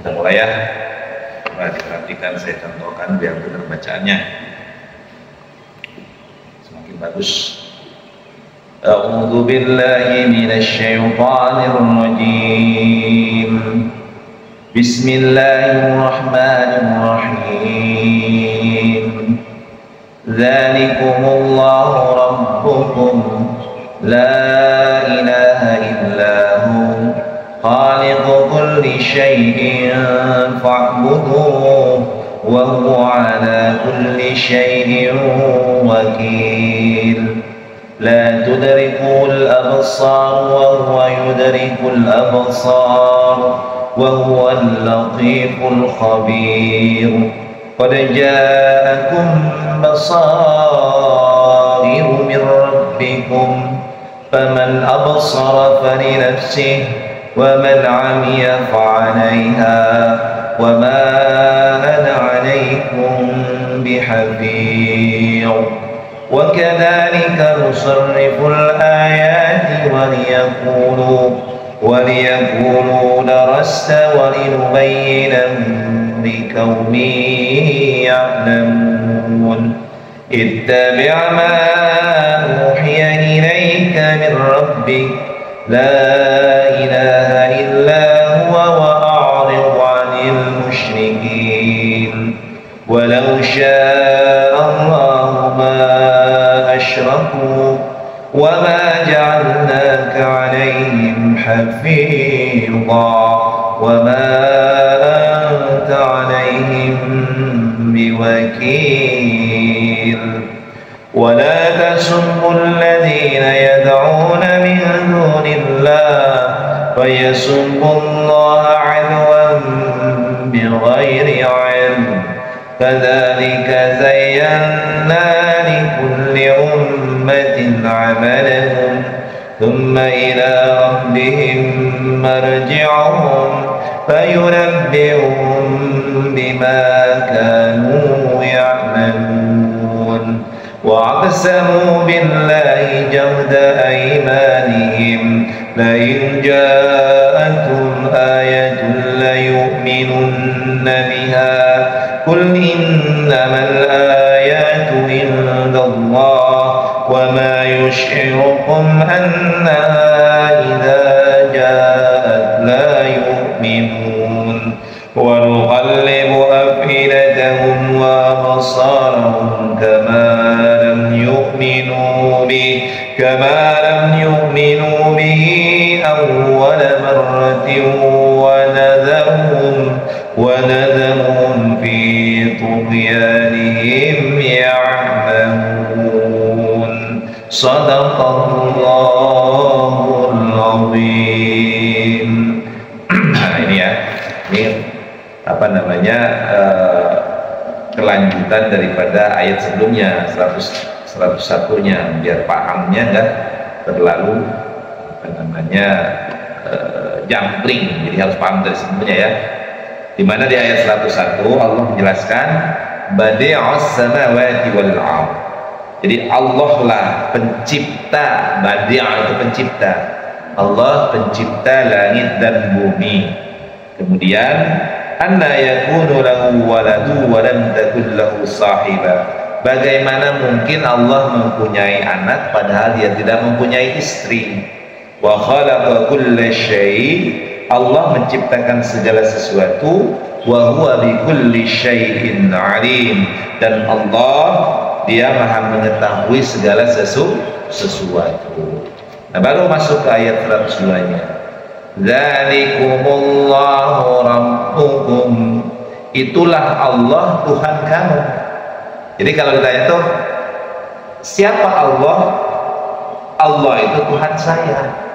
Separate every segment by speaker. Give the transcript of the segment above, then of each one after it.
Speaker 1: Kita mulai ya. Coba diperhatikan, saya contohkan biar benar bacaannya semakin bagus. A'udzu billahi minasy syaithanir rajim. Bismillahirrahmanirrahim. Dzalikumullahu rabbukum la ilaha illa hu khaliqu kulli syai'in fa'buduhu wa huwa ala kulli syai'in wakil. La tudrikul absar wa huwa yudrikul absar wa huwa al-latiful khabir. Qad ja'akum basairu min rabbikum faman absara falinafsihi wa man 'amiya fa'alayha wa ma ana 'alaykum bihafidh. Wa kadzalika nusarrifu al-ayati wa liyaqulu darasta wa linubayyinahu liqaumin ya'lamun. Ittabi' ma uhiya ilayka min rabbik la ilaha illa huwa wa a'rid 'anil musyrikin. Walau syaa Allahu ma asyraku wa ma ja'alnaka 'alaihim hafidha wa ma anta 'alaihim biwakil. Wa la tasubbu alladhina yad'una min dunillahi fa yasubbu Allaha 'adwan bighayri 'ilm. Kadzalika zayyana likulli ummatin 'amalahum thumma ila rabbihim marji'uhum fayunabbi'uhum bima kanu ya'malun. Wa aqsamu billahi jahda aymanihim la in ja'atum ayatun la yu'minunna biha qul innamal ayatu indallah wa ma yush'irukum annaha idza ja'at la yu'minun. Wa nuqallibu afidatahum wa absarahum kama lam yu'minu bihi awwala marratin wa nadharuhum fi tughyanihim ya'mamun. Shadaqallahul azim. Nah ini ya, ini apa namanya kelanjutan daripada ayat sebelumnya 101-nya, biar pahamnya enggak terlalu apa namanya jangkring, jadi harus paham dari sebelumnya ya. Dimana di ayat 101 Allah menjelaskan badi'us samawati wal ardh. Jadi Allah lah pencipta, badi' itu pencipta. Allah pencipta langit dan bumi. Kemudian anna yakunu lahu waladu wa lam takul lahu sahiba. Bagaimana mungkin Allah mempunyai anak padahal dia tidak mempunyai istri? Wa khalaqa kulla syai', Allah menciptakan segala sesuatu, wa huwa bi kulli syai'in 'alim, dan Allah dia maha mengetahui segala sesuatu. Nah, baru masuk ke ayat 102-nya. Dzalikumullahu rabbukum, itulah Allah Tuhan kamu. Jadi kalau ditanya tuh siapa Allah? Allah itu Tuhan saya.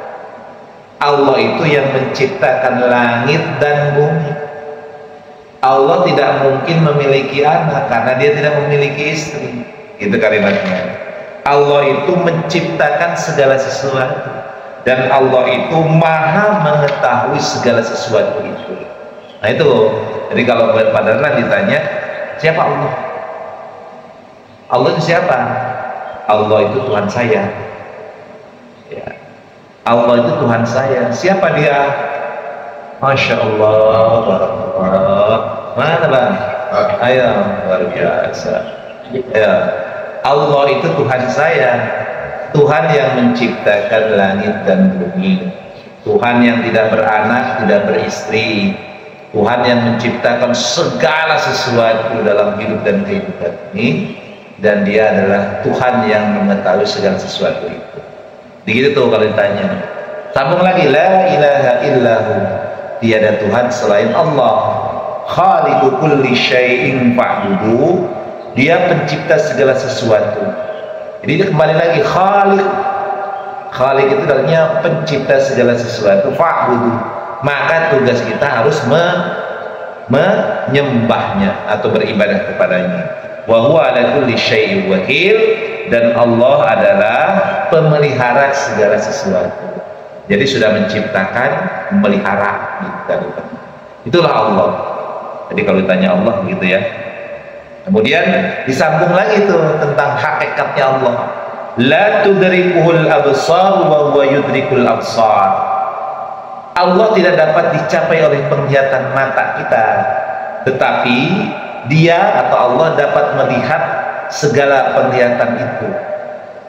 Speaker 1: Allah itu yang menciptakan langit dan bumi. Allah tidak mungkin memiliki anak karena dia tidak memiliki istri. Itu kalimatnya. Allah itu menciptakan segala sesuatu, dan Allah itu maha mengetahui segala sesuatu itu. Nah itu, jadi kalau pada ditanya siapa Allah? Allah itu siapa? Allah itu Tuhan saya. Ya. Allah itu Tuhan saya. Siapa dia? Masya Allah, barakallah. Mana bang? Ayo, luar biasa. Ya, Allah itu Tuhan saya, Tuhan yang menciptakan langit dan bumi, Tuhan yang tidak beranak, tidak beristri, Tuhan yang menciptakan segala sesuatu dalam hidup dan kehidupan ini, dan Dia adalah Tuhan yang mengetahui segala sesuatu itu. Begitu tuh kalau ditanya. Sambung lagi, la ilaha illahu, tiada Tuhan selain Allah. Khaliqu kulli syai'in fa'budu, Dia pencipta segala sesuatu. Jadi dia kembali lagi, Khaliq. Khaliq itu artinya pencipta segala sesuatu. Fa'budu, maka tugas kita harus menyembahnya atau beribadah kepadanya. Wa huwa ala kulli syai'in wakil, dan Allah adalah pemelihara segala sesuatu. Jadi sudah menciptakan, memelihara gitu. Itulah Allah. Jadi kalau ditanya Allah begitu ya. Kemudian disambung lagi tuh tentang hakikatnya Allah. La tudrikuhul absar wa huwa yudrikul absar. Allah tidak dapat dicapai oleh penglihatan mata kita, tetapi Dia atau Allah dapat melihat segala penglihatan itu.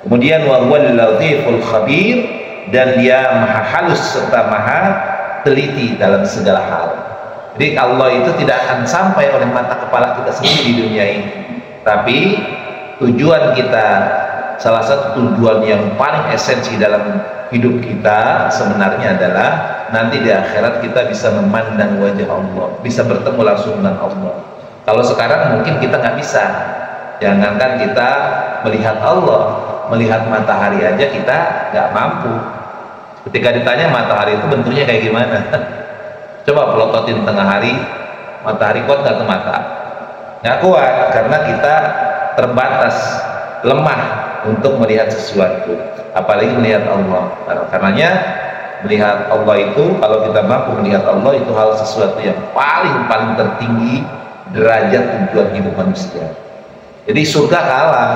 Speaker 1: Kemudian wa huwal latiful khabir, dan Dia maha halus serta maha teliti dalam segala hal. Jadi Allah itu tidak akan sampai oleh mata kepala kita sendiri di dunia ini, tapi tujuan kita, salah satu tujuan yang paling esensi dalam hidup kita sebenarnya adalah nanti di akhirat kita bisa memandang wajah Allah, bisa bertemu langsung dengan Allah. Kalau sekarang mungkin kita nggak bisa, jangankan kita melihat Allah, melihat matahari aja kita nggak mampu. Ketika ditanya matahari itu bentuknya kayak gimana, coba pelototin tengah hari, matahari kuat nggak ke mata? Nggak kuat, karena kita terbatas, lemah untuk melihat sesuatu, apalagi melihat Allah. Karenanya melihat Allah itu, kalau kita mampu melihat Allah, itu hal sesuatu yang paling tertinggi derajat tujuan hidup manusia. Jadi surga kalah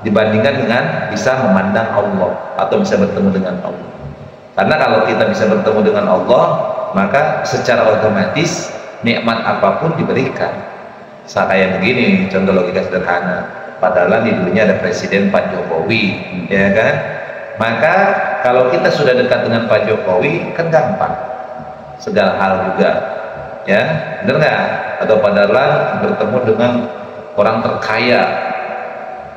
Speaker 1: dibandingkan dengan bisa memandang Allah atau bisa bertemu dengan Allah. Karena kalau kita bisa bertemu dengan Allah, maka secara otomatis nikmat apapun diberikan. Kayak begini, contoh logika sederhana. Padahal di dunia ada Presiden Pak Jokowi, ya kan? Maka kalau kita sudah dekat dengan Pak Jokowi, kan gampang segala hal juga, ya, benar nggak? Atau padahal bertemu dengan orang terkaya,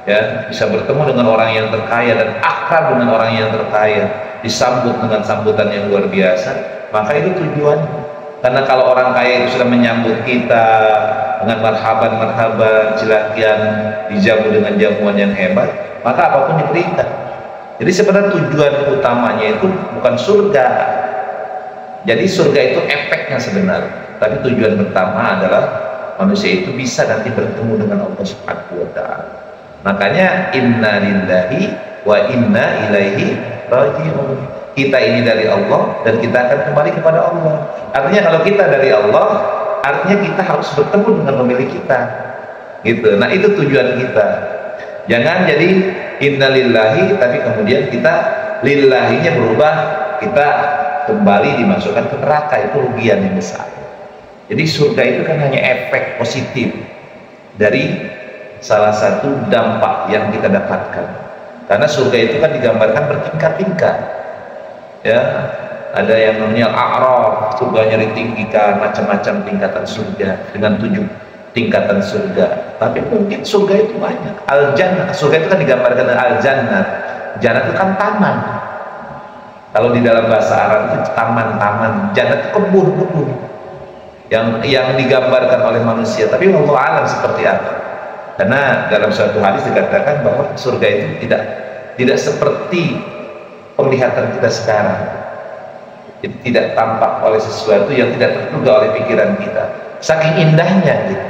Speaker 1: ya, bisa bertemu dengan orang yang terkaya dan akrab dengan orang yang terkaya, disambut dengan sambutan yang luar biasa, maka itu tujuan. Karena kalau orang kaya itu sudah menyambut kita dengan marhaban, silakan dijamu dengan jamuan yang hebat, maka apapun diberikan. Jadi sebenarnya tujuan utamanya itu bukan surga. Jadi surga itu efeknya sebenarnya, tapi tujuan pertama adalah manusia itu bisa nanti bertemu dengan Allah Subhanahu wa Ta'ala. Makanya inna lillahi wa inna ilaihi raji'un. Kita ini dari Allah dan kita akan kembali kepada Allah. Artinya kalau kita dari Allah, artinya kita harus bertemu dengan pemilik kita, gitu. Nah itu tujuan kita. Jangan jadi innalillahi tapi kemudian kita lillahinya berubah, kita kembali dimasukkan ke neraka. Itu rugian yang besar. Jadi surga itu kan hanya efek positif dari salah satu dampak yang kita dapatkan. Karena surga itu kan digambarkan bertingkat-tingkat, ya. Ada yang namanya a'raf, surganya ditinggikan, macam-macam tingkatan surga dengan 7 tingkatan surga. Tapi mungkin surga itu banyak. Al-jannah, surga itu kan digambarkan dengan al-jannah. Jannah itu kan taman. Kalau di dalam bahasa Arab itu taman-taman. Jannah itu kebun-kebun yang digambarkan oleh manusia. Tapi Allah alam seperti apa? Karena dalam suatu hadis dikatakan bahwa surga itu tidak seperti penglihatan kita sekarang. Jadi tidak tampak oleh sesuatu yang tidak terduga oleh pikiran kita. Saking indahnya gitu.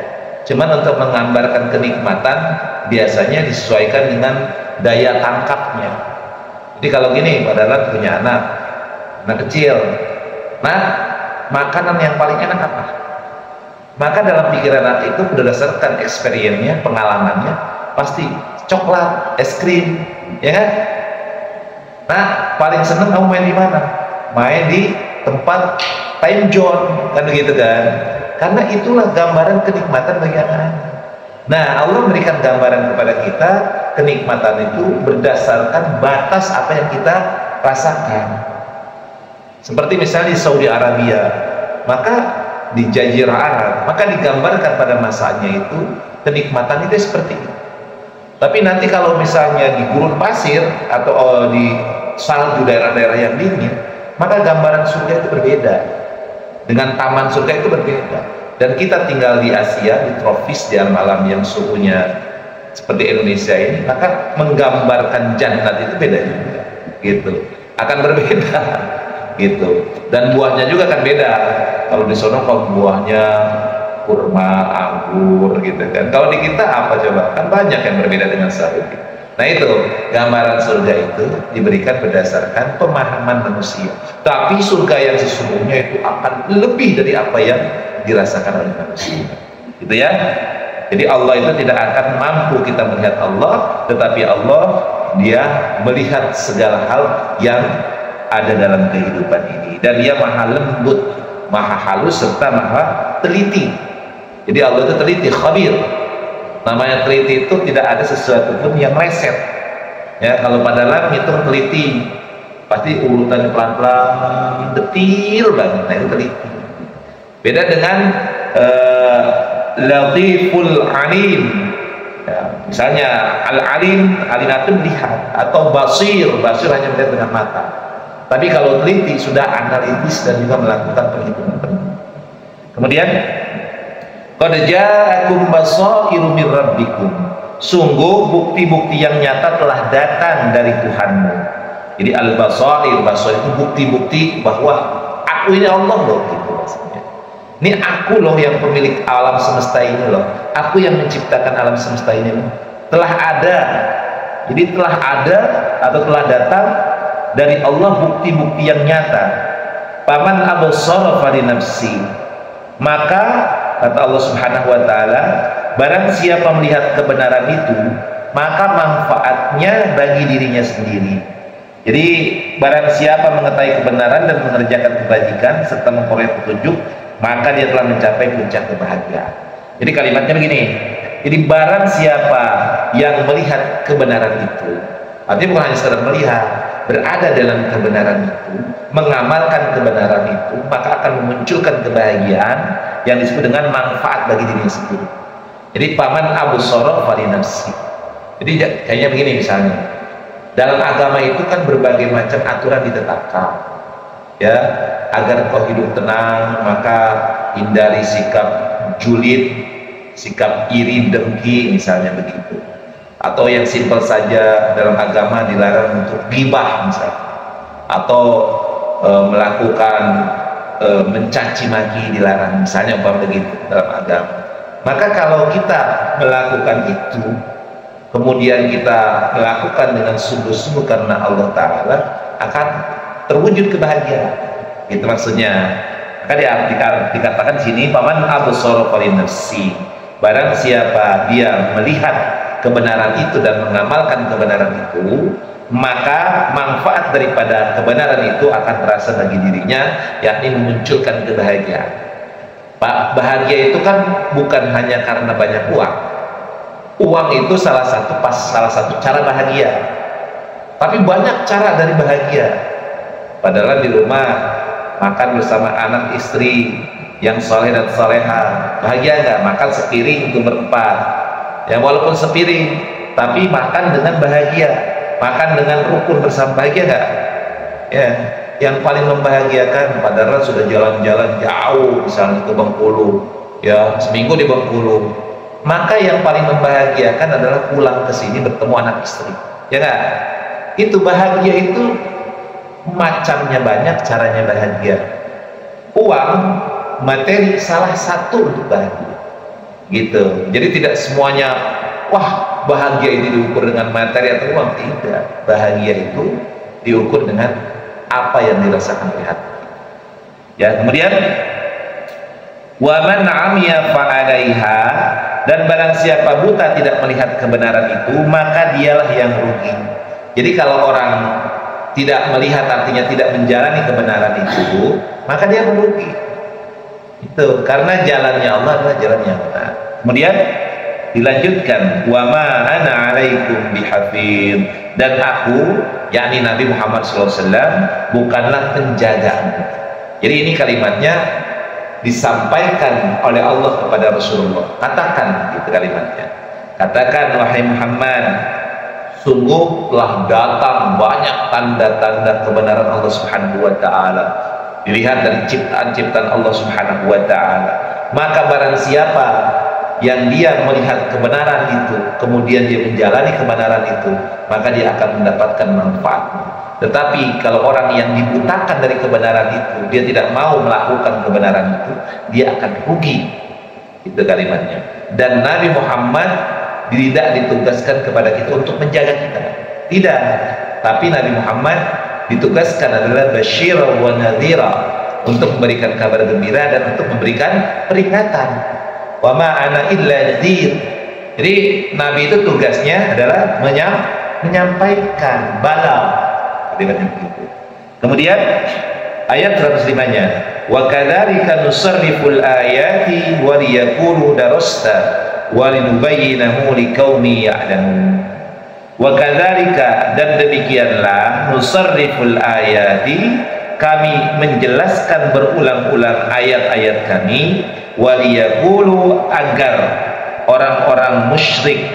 Speaker 1: Cuman untuk menggambarkan kenikmatan biasanya disesuaikan dengan daya tangkapnya. Jadi kalau gini, padahal punya anak kecil, nah makanan yang paling enak apa? Maka dalam pikiran anak itu berdasarkan experience-nya, pengalamannya, pasti coklat, es krim, ya kan? Nah paling seneng kamu main di mana? Main di tempat time zone, kan begitu kan? Karena itulah gambaran kenikmatan bagi anak-anak. Nah, Allah memberikan gambaran kepada kita kenikmatan itu berdasarkan batas apa yang kita rasakan. Seperti misalnya di Saudi Arabia, maka di Jazirah Arab, maka digambarkan pada masanya itu kenikmatan itu seperti itu. Tapi nanti kalau misalnya di gurun pasir atau di salju daerah-daerah yang dingin, maka gambaran surga itu berbeda. Dengan taman surga itu berbeda. Dan kita tinggal di Asia, di tropis, di alam yang suhunya seperti Indonesia ini, maka menggambarkan jannat itu beda juga, gitu. Akan berbeda, gitu. Dan buahnya juga akan beda. Kalau di sono kalau buahnya kurma, anggur, gitu kan. Kalau di kita apa coba? Kan banyak yang berbeda dengan Saudi. Nah itu, gambaran surga itu diberikan berdasarkan pemahaman manusia. Tapi surga yang sesungguhnya itu akan lebih dari apa yang dirasakan oleh manusia. Gitu ya. Jadi Allah itu tidak akan mampu kita melihat Allah, tetapi Allah dia melihat segala hal yang ada dalam kehidupan ini. Dan dia maha lembut, maha halus, serta maha teliti. Jadi Allah itu teliti, khabir. Namanya teliti itu tidak ada sesuatu pun yang meleset. Ya, kalau pada lam itu teliti, pasti urutan pelan-pelan, detil banget. Nah itu teliti. Beda dengan latiful alim. Ya, misalnya al-alim, alinatu melihat, atau basir hanya melihat dengan mata. Tapi kalau teliti sudah analitis dan juga melakukan perhitungan. Kemudian qad ja'akum basairu mir rabbikum. Sungguh bukti-bukti yang nyata telah datang dari Tuhanmu. Jadi al-basair, basair itu bukti-bukti bahwa aku ini Allah loh, gitu maksudnya. Ini aku loh yang pemilik alam semesta ini loh. Aku yang menciptakan alam semesta ini loh. Telah ada. Jadi telah ada atau telah datang dari Allah bukti-bukti yang nyata. Paman absara fali nafsi. Maka kata Allah Subhanahu wa taala, barang siapa melihat kebenaran itu, maka manfaatnya bagi dirinya sendiri. Jadi barang siapa mengetahui kebenaran dan mengerjakan kebajikan serta memperoleh petunjuk, maka dia telah mencapai puncak kebahagiaan. Jadi kalimatnya begini. Jadi barang siapa yang melihat kebenaran itu, artinya bukan hanya sekedar melihat, berada dalam kebenaran itu, mengamalkan kebenaran itu, maka akan memunculkan kebahagiaan yang disebut dengan manfaat bagi dirinya sendiri. Jadi paman absara fali nafsi. Jadi kayaknya begini misalnya, dalam agama itu kan berbagai macam aturan ditetapkan, ya, agar kau hidup tenang, maka hindari sikap julid, sikap iri, dengki, misalnya begitu. Atau yang simpel saja dalam agama dilarang untuk ghibah misalnya, atau melakukan mencaci maki dilarang misalnya, umpama begitu dalam agama. Maka kalau kita melakukan itu, kemudian kita melakukan dengan sungguh-sungguh karena Allah Ta'ala, akan terwujud kebahagiaan, itu maksudnya. Maka dikatakan di sini paman absara fali nafsi, barang siapa dia melihat kebenaran itu dan mengamalkan kebenaran itu, maka manfaat daripada kebenaran itu akan terasa bagi dirinya, yakni memunculkan kebahagiaan. Bahagia itu kan bukan hanya karena banyak uang. Uang itu salah satu cara bahagia, tapi banyak cara dari bahagia. Padahal di rumah makan bersama anak istri yang soleh dan soleha, bahagia nggak? Makan sepiring untuk berempat, ya walaupun sepiring, tapi makan dengan bahagia, makan dengan rukun bersama, bahagia nggak? Ya, yang paling membahagiakan padahal sudah jalan-jalan jauh, misalnya ke Bengkulu, ya seminggu di Bengkulu, maka yang paling membahagiakan adalah pulang ke sini bertemu anak istri, ya nggak? Itu bahagia itu macamnya banyak, caranya bahagia. Uang, materi salah satu untuk bahagia, gitu. Jadi tidak semuanya wah bahagia itu diukur dengan materi atau uang, tidak. Bahagia itu diukur dengan apa yang dirasakan oleh hati. Ya, kemudian wa man 'amiya fa 'alaiha, dan barang siapa buta tidak melihat kebenaran itu, maka dialah yang rugi. Jadi kalau orang tidak melihat artinya tidak menjalani kebenaran itu, maka dia merugi. Itu karena jalannya Allah adalah jalan yang benar. Kemudian dilanjutkan, wa ma ana alaikum bihafidz, dan aku, yakni Nabi Muhammad SAW, bukanlah penjagamu. Jadi ini kalimatnya disampaikan oleh Allah kepada Rasulullah. Katakan gitu kalimatnya. Katakan, wahai Muhammad, sungguh telah datang banyak tanda-tanda kebenaran Allah Subhanahu wa taala. Dilihat dari ciptaan-ciptaan Allah Subhanahu wa taala. Maka barang siapa yang dia melihat kebenaran itu, kemudian dia menjalani kebenaran itu, maka dia akan mendapatkan manfaatnya. Tetapi kalau orang yang dibutakan dari kebenaran itu, dia tidak mau melakukan kebenaran itu, dia akan rugi. Itu kalimatnya. Dan Nabi Muhammad tidak ditugaskan kepada kita untuk menjaga kita, tidak. Tapi Nabi Muhammad ditugaskan adalah basyira wa nadhira, untuk memberikan kabar gembira dan untuk memberikan peringatan. Wa ma ana illa nadhir. Jadi Nabi itu tugasnya adalah menyampaikan balagh. Kemudian ayat 105-nya, wa kadzalika nusarriful ayati wa liyaqulu darasta wa linubayyinahu liqaumin ya'lamun. Wa kadzalika, dan demikianlah, nusarriful ayati, kami menjelaskan berulang-ulang ayat-ayat kami, wa liyaqulu, agar orang-orang musyrik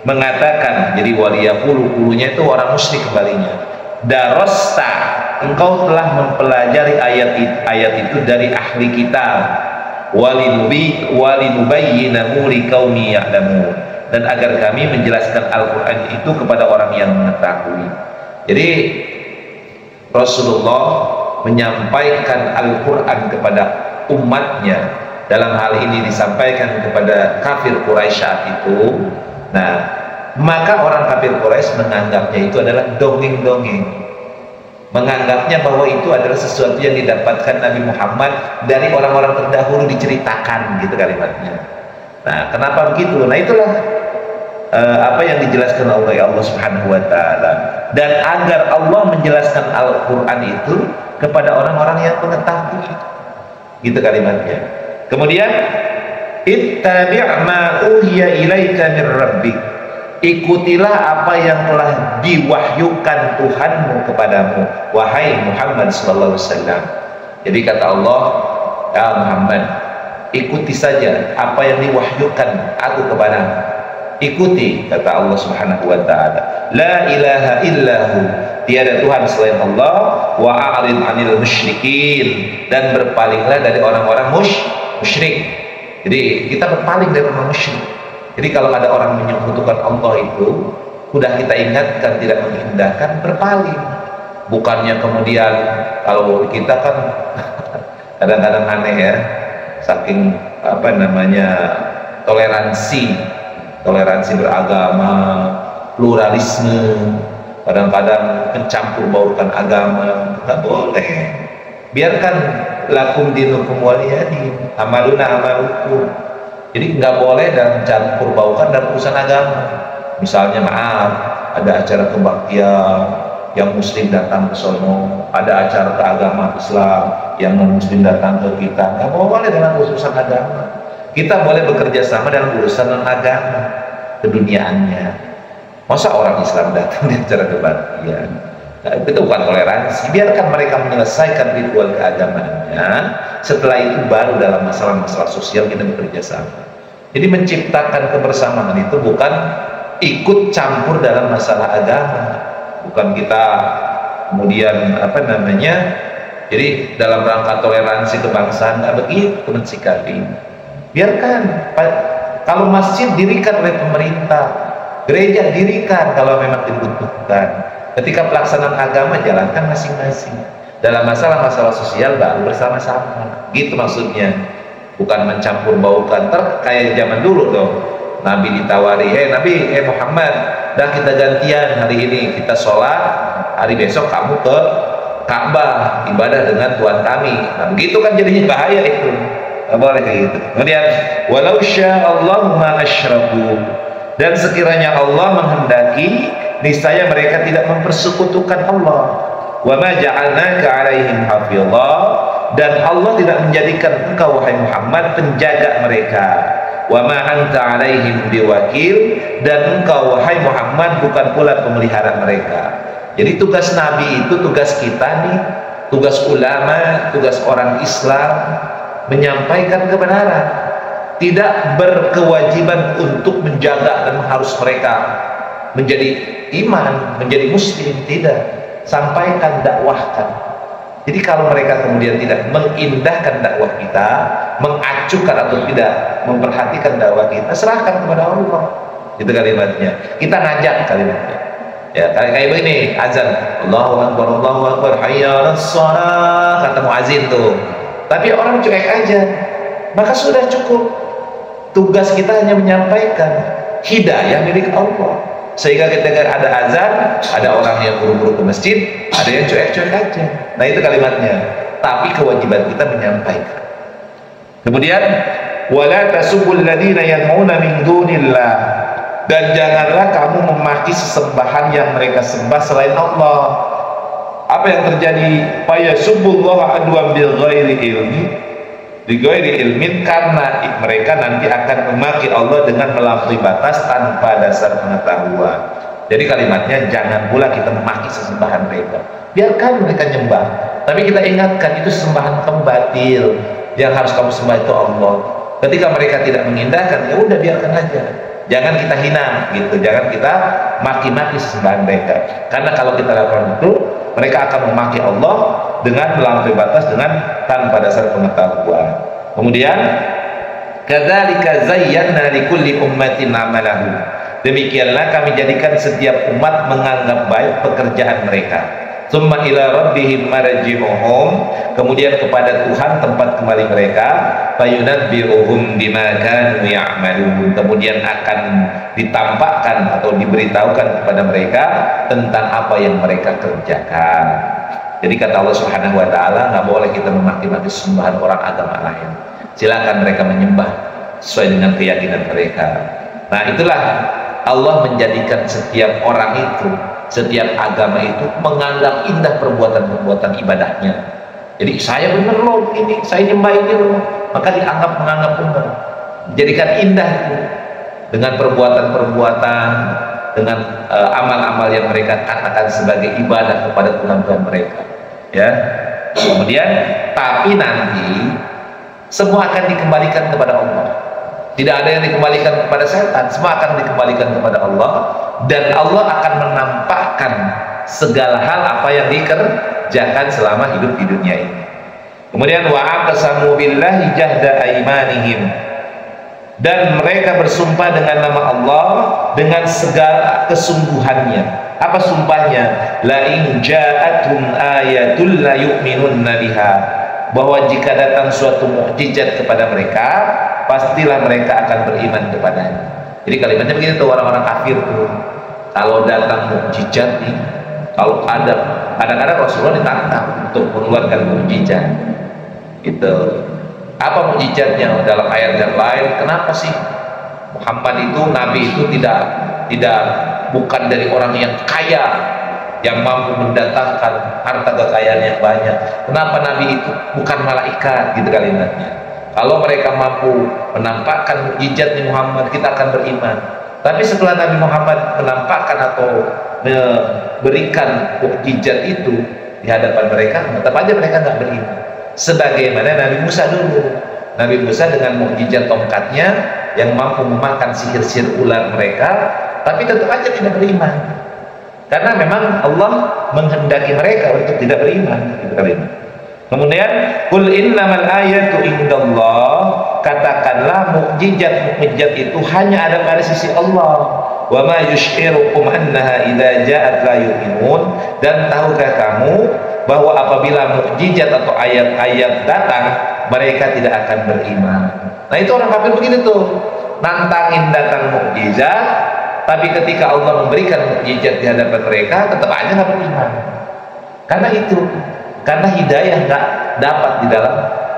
Speaker 1: mengatakan. Jadi wa liyaqulu, kulunya itu orang musyrik kembalinya. Darasta, engkau telah mempelajari ayat itu dari ahli kitab, walinubayyinahu liqaumin ya'lamun, dan agar kami menjelaskan Al-Quran itu kepada orang yang mengetahui. Jadi Rasulullah menyampaikan Al-Quran kepada umatnya, dalam hal ini disampaikan kepada kafir Quraisy saat itu. Nah, maka orang kafir Quraisy menganggapnya itu adalah dongeng-dongeng, menganggapnya bahwa itu adalah sesuatu yang didapatkan Nabi Muhammad dari orang-orang terdahulu, diceritakan gitu kalimatnya. Nah, kenapa begitu? Nah, itulah apa yang dijelaskan oleh Allah Subhanahu wa taala, dan agar Allah menjelaskan Al-Qur'an itu kepada orang-orang yang mengetahui, gitu kalimatnya. Kemudian, ittabi' ma uhiya ilaika mir rabbik, ikutilah apa yang telah diwahyukan Tuhanmu kepadamu, wahai Muhammad sallallahu alaihi wasallam. Jadi kata Allah, ya Muhammad, ikuti saja apa yang diwahyukan aku kepadamu. Ikuti, kata Allah Subhanahu wa taala, la ilaha illahu, tiada Tuhan selain Allah, wa a'rid 'anil musyrikin, dan berpalinglah dari orang-orang musyrik. Jadi kita berpaling dari orang musyrik. Jadi kalau ada orang menyekutukan Allah itu, sudah kita ingatkan, tidak mengindahkan, berpaling. Bukannya kemudian, kalau kita kan kadang-kadang aneh ya, saking apa namanya, toleransi beragama, pluralisme, kadang-kadang mencampur baurkan agama, nggak boleh. Biarkan lakum dinukum waliyadin, amaluna amalukum. Jadi nggak boleh dan campur baukan dalam urusan agama. Misalnya maaf, ada acara kebaktian yang muslim datang ke sono, ada acara keagamaan Islam yang non muslim datang ke kita, nggak boleh dalam urusan agama. Kita boleh bekerja sama dalam urusan non agama, keduniaannya. Masa orang Islam datang di acara kebaktian? Nah, itu bukan toleransi. Biarkan mereka menyelesaikan ritual keagamaannya. Setelah itu baru dalam masalah-masalah sosial kita bekerja sama. Jadi menciptakan kebersamaan itu bukan ikut campur dalam masalah agama. Bukan kita kemudian apa namanya, jadi dalam rangka toleransi kebangsaan, nggak begitu mensikapi. Biarkan, kalau masjid dirikan oleh pemerintah, gereja dirikan kalau memang dibutuhkan. Ketika pelaksanaan agama jalankan masing-masing. Dalam masalah-masalah sosial baru bersama-sama. Gitu maksudnya. Bukan mencampur baukan. Kayak zaman dulu dong. Nabi ditawari, Nabi, Muhammad, dah kita gantian hari ini, kita sholat, hari besok kamu ke Ka'bah ibadah dengan Tuhan kami. Nah, begitu kan jadinya bahaya itu. Nggak boleh kayak gitu. Kemudian, walau sya'allahu ma asyraku, dan sekiranya Allah menghendaki, niscaya mereka tidak mempersekutukan Allah. Wa ma ja'alnaka 'alaihim hafizha, dan Allah tidak menjadikan engkau wahai Muhammad penjaga mereka. Wa ma anta 'alaihim biwakil, dan engkau wahai Muhammad bukan pula pemelihara mereka. Jadi tugas Nabi itu, tugas kita nih, tugas ulama, tugas orang Islam menyampaikan kebenaran, tidak berkewajiban untuk menjaga dan harus mereka menjadi iman, menjadi muslim, tidak. Sampaikan, dakwahkan. Jadi kalau mereka kemudian tidak mengindahkan dakwah kita, mengacuhkan atau tidak memperhatikan dakwah kita, serahkan kepada Allah. Itu kalimatnya. Kita ngajak kalimatnya. Ya, kayak begini, azan, Allahu Akbar, hayya 'alas shalah, kata muazin tuh. Tapi orang cuek aja. Maka sudah cukup. Tugas kita hanya menyampaikan, hidayah milik Allah. Sehingga ketika ada azan, ada orang yang buru-buru ke masjid, ada yang cuek-cuek aja. Nah itu kalimatnya. Tapi kewajiban kita menyampaikan. Kemudian, wala tasubul ladina yad'una min dunillah, dan janganlah kamu memaki sesembahan yang mereka sembah selain Allah. Apa yang terjadi? Fayasubbullaha adwan bil ghairi ilmi, bighairi ilmin, karena mereka nanti akan memaki Allah dengan melampaui batas tanpa dasar pengetahuan. Jadi kalimatnya, jangan pula kita memaki sesembahan mereka, biarkan mereka nyembah, tapi kita ingatkan itu sembahan kamu batil, yang harus kamu sembah itu Allah. Ketika mereka tidak mengindahkan, ya udah biarkan aja, jangan kita hina gitu, jangan kita maki-maki sesembahan mereka, karena kalau kita lakukan itu, mereka akan memaki Allah dengan melampaui batas, dengan tanpa dasar pengetahuan. Kemudian, kadzalika zayyana likulli ummatin amalahu, demikianlah kami jadikan setiap umat menganggap baik pekerjaan mereka. Tsumma ila rabbihim marji'uhum, kemudian kepada Tuhan tempat kembali mereka. Fayunabbi'uhum bima kanu ya'malun, kemudian akan ditampakkan atau diberitahukan kepada mereka tentang apa yang mereka kerjakan. Jadi kata Allah Subhanahu wa taala, nggak boleh kita memaki-maki sembahan orang agama lain. Silakan mereka menyembah sesuai dengan keyakinan mereka. Nah, itulah Allah menjadikan setiap orang itu, setiap agama itu menganggap indah perbuatan-perbuatan ibadahnya. Jadi saya benar loh ini, saya nyembah ini loh, maka menganggap benar. Jadikan indah itu dengan perbuatan-perbuatan, dengan amal-amal yang mereka katakan sebagai ibadah kepada Tuhan-Tuhan mereka. Ya. Kemudian, tapi nanti semua akan dikembalikan kepada Allah. Tidak ada yang dikembalikan kepada setan, semua akan dikembalikan kepada Allah, dan Allah akan menampakkan segala hal apa yang dikerjakan selama hidup di dunia ini. Kemudian wa aqsamu billahi jahda aimanihim, dan mereka bersumpah dengan nama Allah dengan segala kesungguhannya. Apa sumpahnya? La in ja'atum ayatul la yu'minunna biha, bahwa jika datang suatu mukjizat kepada mereka, pastilah mereka akan beriman kepadanya. Jadi kalimatnya begini tuh, orang-orang kafir tuh, kalau datang mukjizat nih, kalau ada, kadang-kadang Rasulullah ditantang untuk mengeluarkan mukjizat itu. Apa mukjizatnya? Dalam ayat yang lain, kenapa sih Muhammad itu, Nabi itu tidak bukan dari orang yang kaya, yang mampu mendatangkan harta kekayaan yang banyak? Kenapa Nabi itu bukan malaikat? Gitu kalimatnya. Kalau mereka mampu menampakkan mukjizat Muhammad, kita akan beriman. Tapi setelah Nabi Muhammad menampakkan atau memberikan mukjizat itu di hadapan mereka, tetap aja mereka nggak beriman. Sebagaimana Nabi Musa dulu. Nabi Musa dengan mukjizat tongkatnya yang mampu memakan sihir-sihir ular mereka, tapi tetap aja tidak beriman. Karena memang Allah menghendaki mereka untuk tidak beriman. Kemudian, qul innamal ayatu indallah, katakanlah mukjizat itu hanya ada pada sisi Allah. Wa ma yush'irukum annaha idza ja'at la yu'minun, dan tahukah kamu bahwa apabila mukjizat atau ayat-ayat datang, mereka tidak akan beriman. Nah, itu orang kafir begitu tuh, nantangin datang mukjizat, tapi ketika Allah memberikan mukjizat di hadapan mereka, tetap aja nggak beriman. Karena hidayah nggak dapat di dalam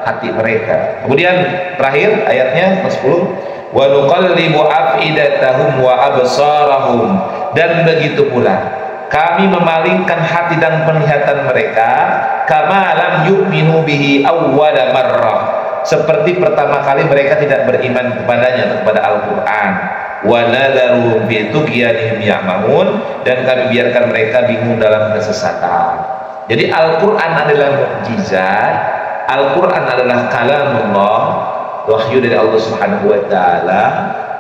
Speaker 1: hati mereka. Kemudian terakhir ayatnya 10, wa nuqallibu afidatahum wa absarahum, dan begitu pula kami memalingkan hati dan penglihatan mereka, kama lam yu'minu bihi awwala marrah, seperti pertama kali mereka tidak beriman kepadanya, kepada Al-Qur'an. Wa nadharuhum fi tughyanihim ya'mamun, dan kami biarkan mereka bingung dalam kesesatan. Jadi Al-Qur'an adalah mukjizat, Al-Qur'an adalah kalamullah, wahyu dari Allah Subhanahu wa taala.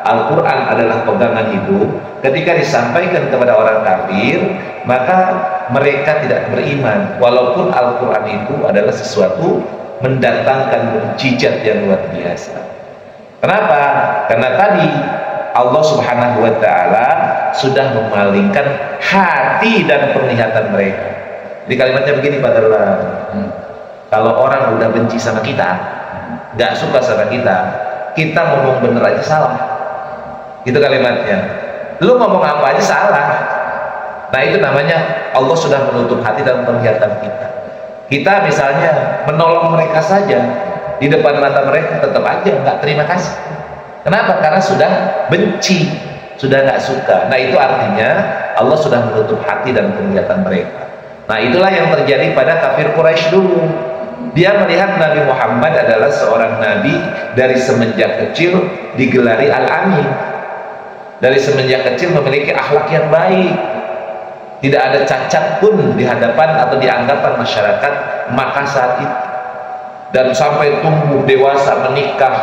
Speaker 1: Al-Quran adalah pegangan hidup. Ketika disampaikan kepada orang kafir, maka mereka tidak beriman, walaupun Al-Quran itu adalah sesuatu mendatangkan mukjizat yang luar biasa. Kenapa? Karena tadi Allah Subhanahu wa taala sudah memalingkan hati dan penglihatan mereka. Jadi kalimatnya begini, Pak Darlan, kalau orang udah benci sama kita, nggak suka sama kita ngomong bener aja salah. Itu kalimatnya. Lu ngomong apa aja salah. Nah, itu namanya Allah sudah menutup hati dan penglihatan kita. Kita misalnya menolong mereka saja, di depan mata mereka tetap aja nggak terima kasih. Kenapa? Karena sudah benci, sudah nggak suka. Nah, itu artinya Allah sudah menutup hati dan penglihatan mereka. Nah, itulah yang terjadi pada kafir Quraisy dulu. Dia melihat Nabi Muhammad adalah seorang nabi dari semenjak kecil digelari Al-Amin. Dari semenjak kecil memiliki akhlak yang baik, tidak ada cacat pun di hadapan atau di anggapan masyarakat Makkah saat itu. Dan sampai tumbuh dewasa, menikah,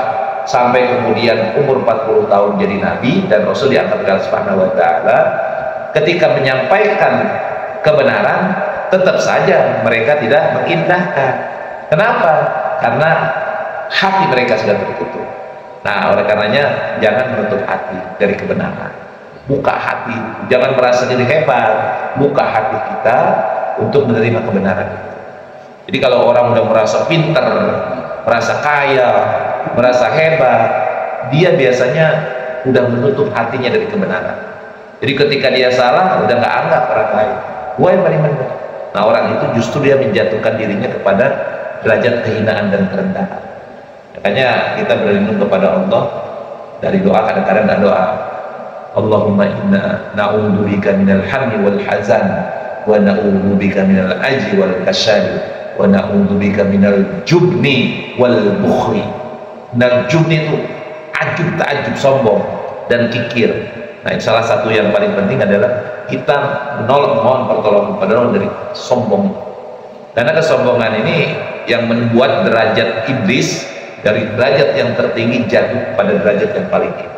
Speaker 1: sampai kemudian umur 40 tahun jadi nabi dan Rasul diangkat oleh Allah Subhanahu wa taala. Ketika menyampaikan kebenaran, tetap saja mereka tidak mengindahkan. Kenapa? Karena hati mereka sudah tertutup. Nah, oleh karenanya jangan menutup hati dari kebenaran. Buka hati, jangan merasa diri hebat. Buka hati kita untuk menerima kebenaran itu. Jadi kalau orang udah merasa pintar, merasa kaya, merasa hebat, dia biasanya udah menutup hatinya dari kebenaran. Jadi ketika dia salah, udah nggak anggap orang lain. Gua yang paling benar. Nah, orang itu justru dia menjatuhkan dirinya kepada derajat kehinaan dan kerendahan. Makanya kita berlindung kepada Allah dari doa, kadang-kadang ada doa, Allahumma inna na'udzubika minal hammi wal hazan wa na'udzubika minal ajzi wal kasal wa na'udzubika minal jubni wal bukhli. Dan jubni itu ajub, ta'ajub, sombong dan kikir. Nah, salah satu yang paling penting adalah kita mohon pertolongan kepada Allah dari sombong. Karena kesombongan ini yang membuat derajat iblis dari derajat yang tertinggi jatuh pada derajat yang paling tinggi.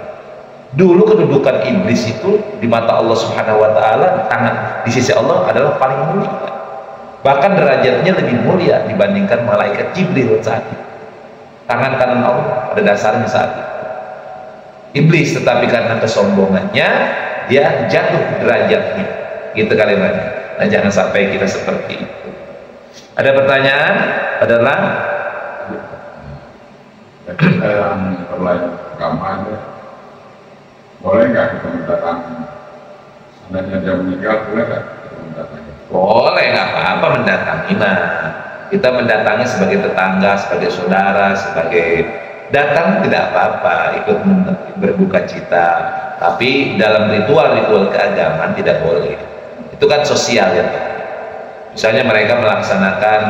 Speaker 1: Dulu kedudukan iblis itu di mata Allah Subhanahu wa taala, tangan di sisi Allah adalah paling mulia. Bahkan derajatnya lebih mulia dibandingkan malaikat Jibril saat itu. Tangan kanan Allah pada dasarnya saat itu. Iblis, tetapi karena kesombongannya dia jatuh derajatnya. Gitu kalimatnya. Nah, jangan sampai kita seperti itu. Ada pertanyaan? Adalah
Speaker 2: yang berlain agama aja, boleh nggak kita mendatangi? Seandainya dia meninggal, boleh nggak kita mendatangi?
Speaker 1: Boleh, nggak apa-apa mendatangi. Nah, kita mendatangi sebagai tetangga, sebagai saudara, sebagai datang tidak apa-apa, ikut berduka cita. Tapi dalam ritual-ritual keagamaan tidak boleh. Itu kan sosial ya. Misalnya mereka melaksanakan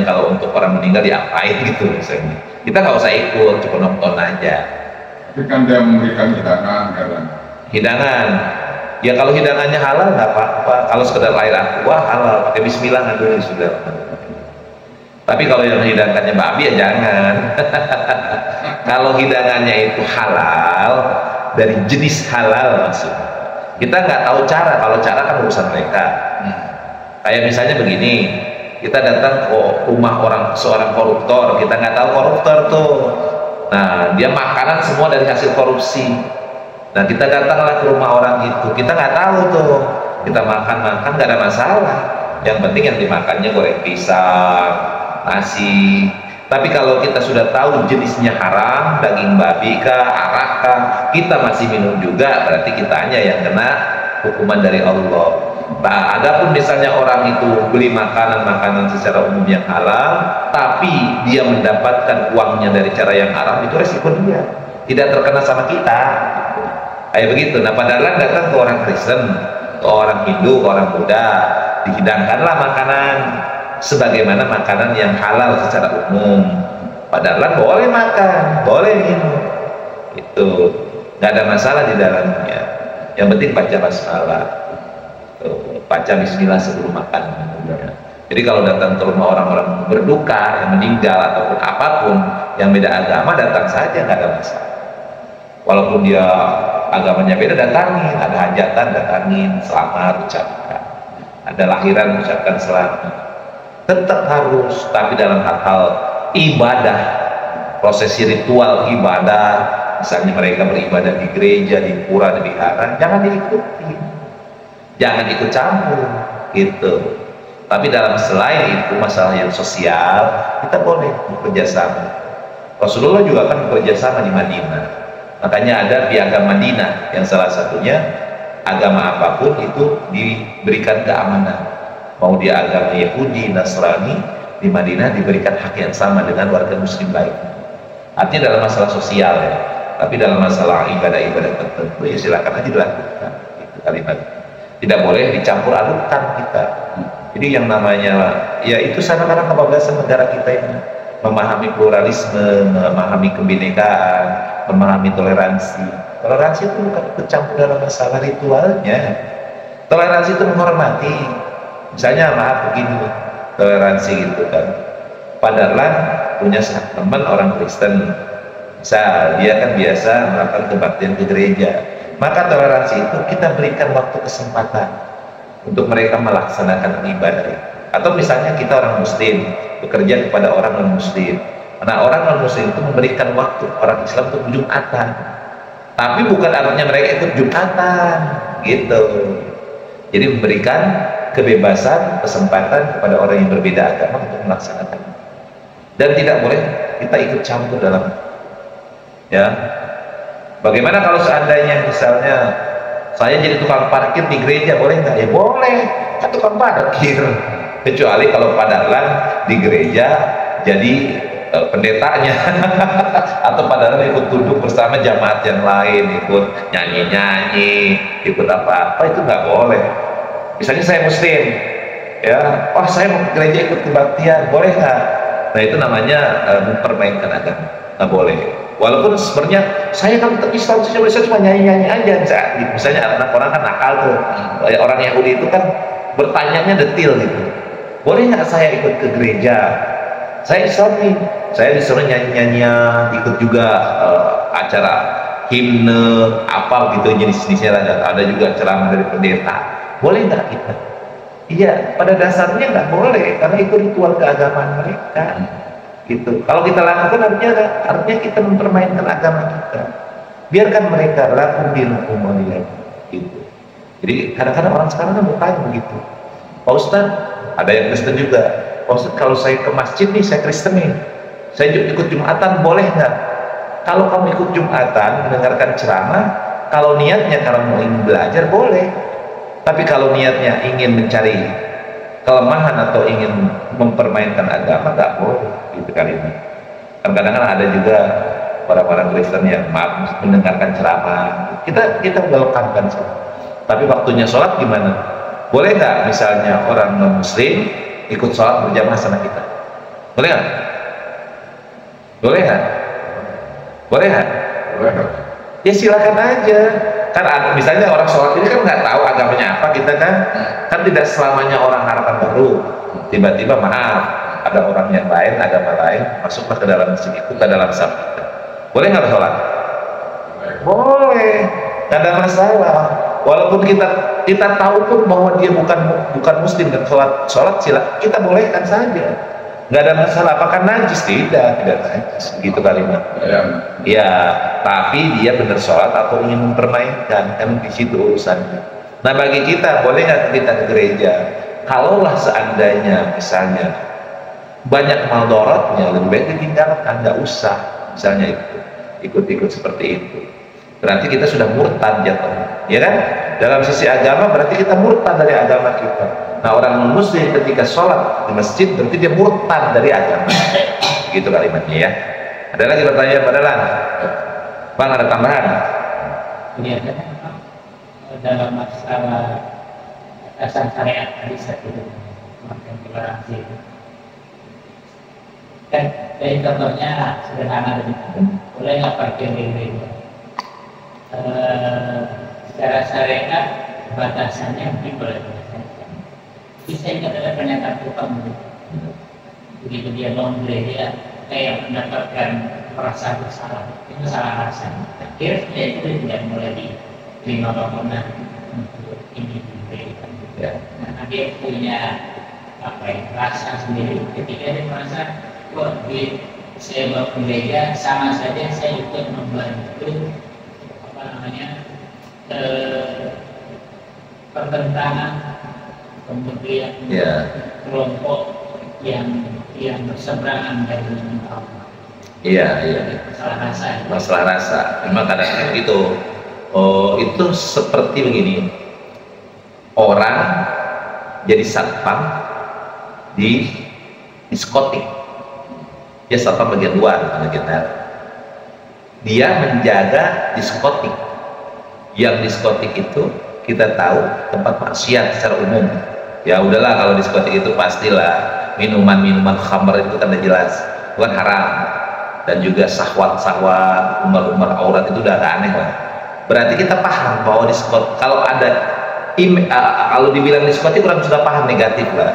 Speaker 1: kalau untuk orang meninggal diapain gitu misalnya. Kita nggak usah ikut, cukup nonton aja.
Speaker 2: Tapi kan dia memberikan hidangan kadang.
Speaker 1: Hidangan, ya kalau hidangannya halal nggak apa-apa. Kalau sekedar air aqua halal, pakai bismillah nggak dulu sudah. Tapi kalau yang hidangannya babi ya jangan. Kalau hidangannya itu halal, dari jenis halal maksudnya. Kita nggak tahu cara, kalau cara kan urusan mereka. Kayak misalnya begini, kita datang ke rumah seorang koruptor, kita nggak tahu koruptor tuh. Nah, dia makanan semua dari hasil korupsi. Nah, kita datanglah ke rumah orang itu, kita nggak tahu tuh. Kita makan nggak ada masalah. Yang penting yang dimakannya goreng pisang, nasi. Tapi kalau kita sudah tahu jenisnya haram, daging babi kah, arak kah, kita masih minum juga, berarti kitanya yang kena hukuman dari Allah. Nah, adapun misalnya orang itu beli makanan secara umum yang halal, tapi dia mendapatkan uangnya dari cara yang haram, itu resiko dia, tidak terkena sama kita. Kayak begitu. Nah, padahal datang ke orang Kristen, ke orang Hindu, ke orang Buddha, dihidangkanlah makanan sebagaimana makanan yang halal secara umum. Padahal boleh makan, boleh minum, itu nggak ada masalah di dalamnya. Yang penting baca basmalah, baca bismillah sebelum makan. Jadi kalau datang ke rumah orang-orang berduka yang meninggal ataupun apapun yang beda agama, datang saja, nggak ada masalah. Walaupun dia agamanya beda, datangin. Ada hajatan, datangin, selamat ucapkan. Ada lahiran, ucapkan selamat. Tetap harus, tapi dalam hal-hal ibadah, prosesi ritual ibadah, misalnya mereka beribadah di gereja, di pura, di wihara, jangan diikuti, jangan ikut campur gitu. Tapi dalam selain itu masalah yang sosial, kita boleh bekerja sama. Rasulullah juga kan bekerja sama di Madinah, makanya ada piagam Madinah yang salah satunya agama apapun itu diberikan keamanan. Mau dia agama Yahudi, Nasrani, di Madinah diberikan hak yang sama dengan warga muslim lain. Artinya dalam masalah sosial ya, tapi dalam masalah ibadah-ibadah tertentu ya silakan aja dilakukan. Itu kalimat. Tidak boleh dicampur adukkan kita. Jadi yang namanya ya itu karena kebablasan negara kita ini, memahami pluralisme, memahami kebinekaan, memahami toleransi. Toleransi itu bukan ikut campur dalam masalah ritualnya. Toleransi itu menghormati. Misalnya maaf begini, toleransi gitu kan. Padahal punya teman orang Kristen, misal dia kan biasa melakukan kebaktian ke gereja, maka toleransi itu kita berikan waktu kesempatan untuk mereka melaksanakan ibadah. Atau misalnya kita orang Muslim bekerja kepada orang non Muslim, nah orang non Muslim itu memberikan waktu orang Islam untuk Jumatan, tapi bukan artinya mereka ikut Jumatan gitu. Jadi memberikan kebebasan, kesempatan kepada orang yang berbeda agama untuk melaksanakan. Dan tidak boleh kita ikut campur dalam, ya. Bagaimana kalau seandainya misalnya saya jadi tukang parkir di gereja, boleh nggak? Ya boleh, kan tukang parkir. Kecuali kalau padalan di gereja jadi pendetanya atau padalan ikut duduk bersama jamaat yang lain, ikut nyanyi-nyanyi, ikut apa-apa, itu nggak boleh. Misalnya saya Muslim, ya, wah saya mau ke gereja ikut kebaktian, boleh nggak? Nah itu namanya mempermainkan agama, nggak boleh. Walaupun sebenarnya saya kan Islam, saya cuma nyanyi-nyanyi aja. Misalnya anak orang kan nakal tuh, orang Yahudi itu kan bertanyanya detail gitu. Boleh nggak saya ikut ke gereja? Saya Islam nih, saya disuruh nyanyi-nyanyian, ikut juga acara himne apa gitu jenis-jenisnya, ada juga ceramah dari pendeta. Boleh nggak kita? Iya, pada dasarnya nggak boleh karena itu ritual keagamaan mereka. Gitu. Kalau kita lakukan artinya kita mempermainkan agama kita. Biarkan mereka lakukan di hukum gitu. Jadi kadang-kadang orang sekarang kan bertanya begitu, Pak Ustadz, ada yang Kristen juga, Pak Ustadz kalau saya ke masjid nih, saya Kristen nih, saya ikut Jumatan boleh nggak? Kalau kamu ikut Jumatan mendengarkan ceramah, kalau niatnya karena mau ingin belajar boleh, tapi kalau niatnya ingin mencari kelemahan atau ingin mempermainkan agama, nggak boleh gitu kalimat. Kadang-kadang ada juga orang-orang Kristen yang maaf mendengarkan ceramah, kita welcome-kan, tapi waktunya sholat gimana? Boleh nggak misalnya orang non Muslim ikut sholat berjamaah sama kita? Boleh nggak? Boleh nggak? Boleh nggak?
Speaker 2: Boleh.
Speaker 1: Ya silakan aja. Kan misalnya orang sholat ini kan nggak tahu agamanya apa, kita kan tidak selamanya orang harapan baru. Tiba-tiba maaf, ada orang yang lain, agama lain masuklah ke dalam masjid itu, ke dalam saf kita. Boleh nggak sholat? Boleh, nggak ada masalah. Walaupun kita tahu pun bahwa dia bukan Muslim dan sholat sila, kita bolehkan saja. Nggak ada masalah. Apakah najis? Tidak najis. Gitu kalimat. Ya, tapi dia benar sholat atau ingin mempermainkan, kan di situ urusannya. Nah bagi kita, boleh nggak kita ke gereja? Kalaulah seandainya misalnya banyak maldorotnya, lebih baik ditinggalkan, nggak usah misalnya ikut seperti itu. berarti kita sudah murtad jatuhnya, ya kan? Dalam sisi agama berarti kita murtad dari agama kita. Nah, orang muslim ketika sholat di masjid berarti dia murtad dari agama. Gitu kalimatnya ya. Ada lagi pertanyaan pada Lan? Bang, ada tambahan?
Speaker 3: Iya, dalam masalah batasan syariat tadi saya itu makin toleransi itu. Kan dari contohnya sederhana tadi, boleh nggak parkir di gereja? Secara syariat batasannya mungkin boleh batasan. Bisa ingat ada pernyataan tukang begitu dia non gereja kayak mendapatkan merasa bersalah, itu salah rasa. Akhirnya itu tidak mulai diterima bangunan untuk ini diberikan. Nah, dia punya apa ya, rasa sendiri ketika dia merasa wah, saya bawa ke gereja sama saja saya ikut membantu apa namanya pertentangan kemudian kelompok yang berseberangan dari Allah.
Speaker 1: Iya.
Speaker 3: Masalah rasa.
Speaker 1: Masalah rasa. Memang kadang-kadang gitu. Oh, itu seperti begini. Orang jadi satpam di diskotik. Dia satpam bagian luar, bagian dalam. Dia menjaga diskotik. Yang diskotik itu kita tahu tempat maksiat secara umum. Ya udahlah, kalau diskotik itu pastilah minuman khamr itu kan udah jelas bukan haram, dan juga syahwat umar aurat itu udah agak aneh lah. Berarti kita paham bahwa diskotik kalau ada kalau dibilang diskotik orang sudah paham negatif lah,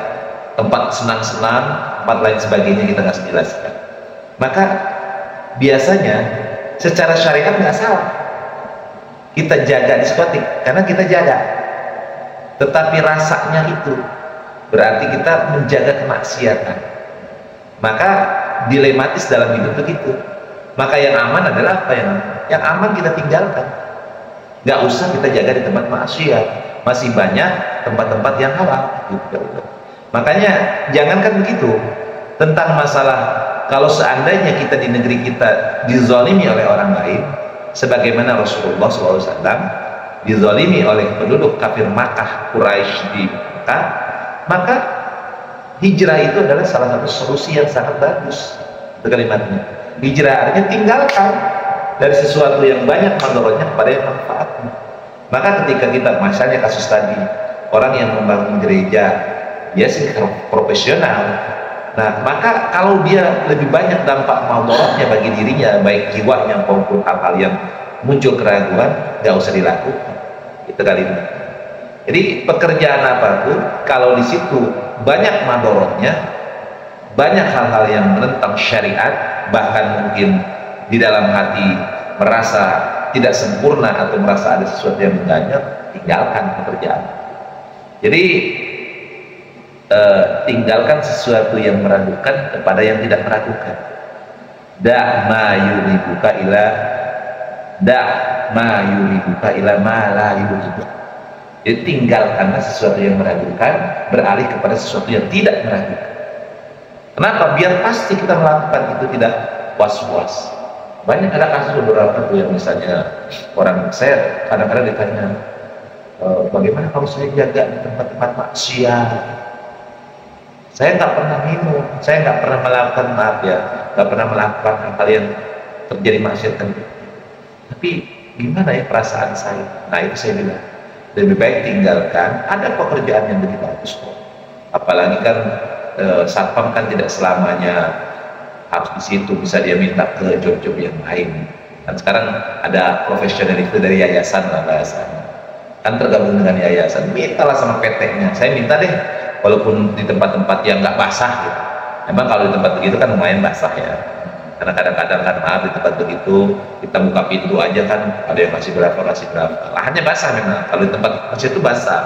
Speaker 1: tempat senang-senang, tempat lain sebagainya kita nggak jelaskan. Maka biasanya secara syariat nggak salah kita jaga diskotik karena kita jaga, tetapi rasanya itu berarti kita menjaga kemaksiatan. Maka dilematis dalam hidup begitu. Maka yang aman adalah apa? Yang aman kita tinggalkan. Nggak usah kita jaga di tempat maksiat. Masih banyak tempat-tempat yang halal. Makanya jangankan begitu. Tentang masalah kalau seandainya kita di negeri kita dizalimi oleh orang lain, sebagaimana Rasulullah SAW dizalimi oleh penduduk kafir Makkah, Quraisy di Makkah, maka hijrah itu adalah salah satu solusi yang sangat bagus. Itu kalimatnya. Hijrah artinya tinggalkan dari sesuatu yang banyak mandorotnya kepada yang manfaatnya. Maka ketika kita, misalnya kasus tadi, orang yang membangun gereja, dia sih profesional. Nah, maka kalau dia lebih banyak dampak mandorotnya bagi dirinya, baik jiwanya maupun hal-hal yang muncul keraguan, nggak usah dilakukan. Itu kalimatnya. Jadi pekerjaan apapun kalau di situ banyak madorotnya, banyak hal-hal yang menentang syariat, bahkan mungkin di dalam hati merasa tidak sempurna atau merasa ada sesuatu yang mengganjal, tinggalkan pekerjaan. Jadi tinggalkan sesuatu yang meragukan kepada yang tidak meragukan. Da' ma yuribuka ila ma la yuribuka. Jadi tinggalkanlah sesuatu yang meragukan, beralih kepada sesuatu yang tidak meragukan. Kenapa? Biar pasti kita melakukan itu tidak was-was. Banyak ada kasus beberapa tuh yang misalnya orang, saya kadang-kadang ditanya, bagaimana kalau saya jaga di tempat-tempat maksiat? Saya nggak pernah minum, saya nggak pernah melakukan, maaf ya, nggak pernah melakukan hal yang terjadi maksiat kan. Tapi gimana ya perasaan saya? Nah itu saya bilang, lebih baik tinggalkan. Ada pekerjaan yang lebih bagus kok. Apalagi kan satpam kan tidak selamanya harus di situ, bisa dia minta ke job-job yang lain. Dan sekarang ada profesional itu dari yayasan lah bahasanya. Kan tergabung dengan yayasan, mintalah sama PT-nya. Saya minta deh, walaupun di tempat-tempat yang nggak basah gitu. Emang kalau di tempat begitu kan lumayan basah ya. Karena kadang-kadang kan maaf di tempat begitu kita buka pintu aja kan ada yang kasih berapa. Lahannya basah memang. Kalau di tempat masih itu basah.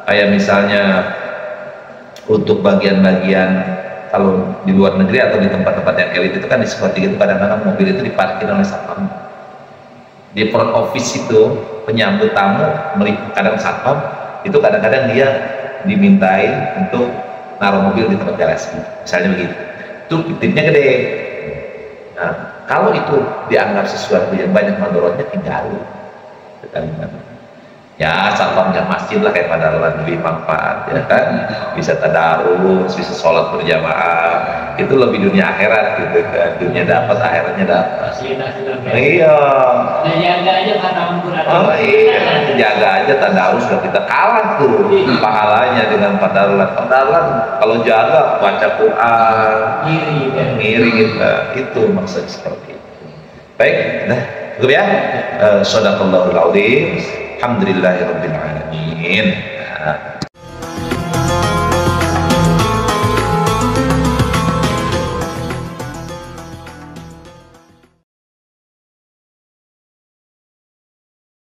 Speaker 1: Kayak misalnya untuk bagian-bagian kalau di luar negeri atau di tempat-tempat yang elit itu kan di seperti itu kadang-kadang mobil itu diparkir oleh satpam. Di front office itu penyambut tamu kadang satpam itu kadang-kadang dia dimintai untuk naruh mobil di tempat garasi. Misalnya begitu. Itu tipnya gede. Nah, Kalau itu dianggap sesuatu yang banyak mandorotnya, tinggal. Ya satpamnya masjid lah kayak pada lebih manfaat, ya kan, bisa tadarus, bisa sholat berjamaah, itu lebih dunia akhirat gitu kan, dunia dapat, akhiratnya dapat. Iya.
Speaker 3: Jaga aja katakan Quran.
Speaker 1: Oh iya, jaga aja tadarus, udah kita kalah tuh pahalanya dengan padalan. Kalau jaga baca Quran, ngiri kita, itu maksud seperti itu. Baik, nah cukup ya. Shadaqallahul adzim. Alhamdulillahirabbil alamin.